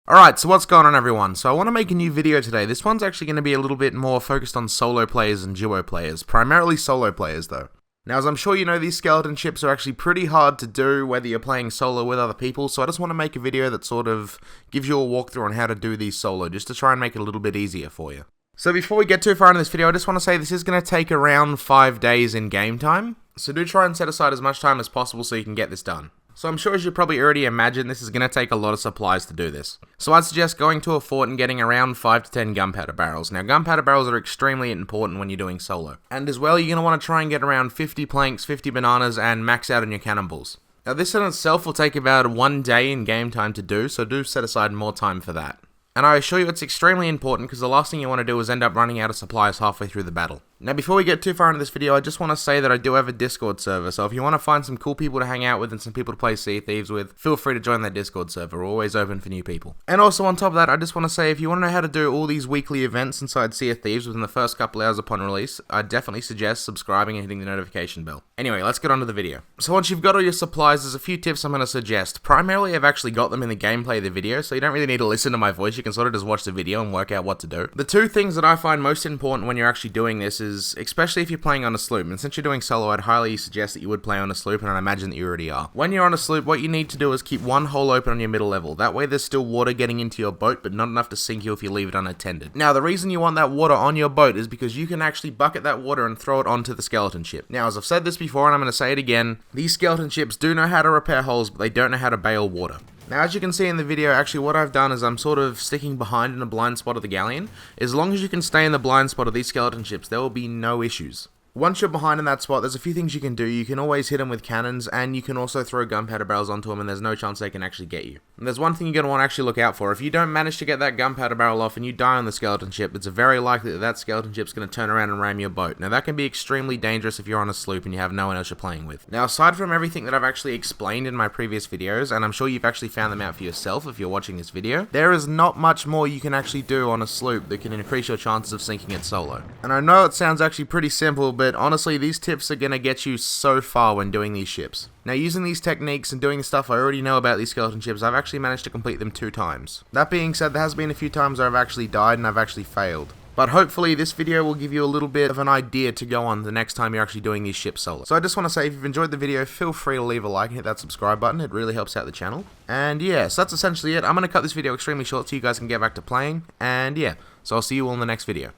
Alright, so what's going on everyone? So I want to make a new video today. This one's actually going to be a little bit more focused on solo players and duo players. Primarily solo players though. Now as I'm sure you know, these skeleton ships are actually pretty hard to do whether you're playing solo with other people, so I just want to make a video that sort of gives you a walkthrough on how to do these solo, just to try and make it a little bit easier for you. So before we get too far into this video, I just want to say this is going to take around 5 days in game time, so do try and set aside as much time as possible so you can get this done. So I'm sure as you probably already imagine, this is going to take a lot of supplies to do this. So I'd suggest going to a fort and getting around 5 to 10 gunpowder barrels. Now gunpowder barrels are extremely important when you're doing solo. And as well, you're going to want to try and get around 50 planks, 50 bananas, and max out on your cannonballs. Now this in itself will take about 1 day in game time to do, so do set aside more time for that. And I assure you it's extremely important because the last thing you want to do is end up running out of supplies halfway through the battle. Now before we get too far into this video, I just want to say that I do have a Discord server, so if you want to find some cool people to hang out with and some people to play Sea of Thieves with, feel free to join that Discord server. We're always open for new people. And also on top of that, I just want to say if you want to know how to do all these weekly events inside Sea of Thieves within the first couple hours upon release, I definitely suggest subscribing and hitting the notification bell. Anyway, let's get on to the video. So once you've got all your supplies, there's a few tips I'm going to suggest. Primarily, I've actually got them in the gameplay of the video, so you don't really need to listen to my voice, you can sort of just watch the video and work out what to do. The two things that I find most important when you're actually doing this is, especially if you're playing on a sloop, and since you're doing solo, I'd highly suggest that you would play on a sloop, and I imagine that you already are. When you're on a sloop, what you need to do is keep one hole open on your middle level. That way there's still water getting into your boat, but not enough to sink you if you leave it unattended. Now, the reason you want that water on your boat is because you can actually bucket that water and throw it onto the skeleton ship. Now, as I've said this before, and I'm going to say it again, these skeleton ships do know how to repair holes, but they don't know how to bail water. Now, as you can see in the video, actually what I've done is I'm sort of sticking behind in a blind spot of the galleon. As long as you can stay in the blind spot of these skeleton ships, there will be no issues. Once you're behind in that spot, there's a few things you can do. You can always hit them with cannons, and you can also throw gunpowder barrels onto them, and there's no chance they can actually get you. And there's one thing you're going to want to actually look out for. If you don't manage to get that gunpowder barrel off and you die on the skeleton ship, it's very likely that that skeleton ship's going to turn around and ram your boat. Now that can be extremely dangerous if you're on a sloop and you have no one else you're playing with. Now aside from everything that I've actually explained in my previous videos, and I'm sure you've actually found them out for yourself if you're watching this video, there is not much more you can actually do on a sloop that can increase your chances of sinking it solo. And I know it sounds actually pretty simple, but honestly these tips are going to get you so far when doing these ships. Now using these techniques and doing the stuff I already know about these skeleton ships, I've actually managed to complete them 2 times. That being said, there has been a few times where I've actually died and I've actually failed. But hopefully this video will give you a little bit of an idea to go on the next time you're actually doing these ships solo. So I just want to say if you've enjoyed the video, feel free to leave a like and hit that subscribe button, it really helps out the channel. And yeah, so that's essentially it. I'm going to cut this video extremely short so you guys can get back to playing. And yeah, so I'll see you all in the next video.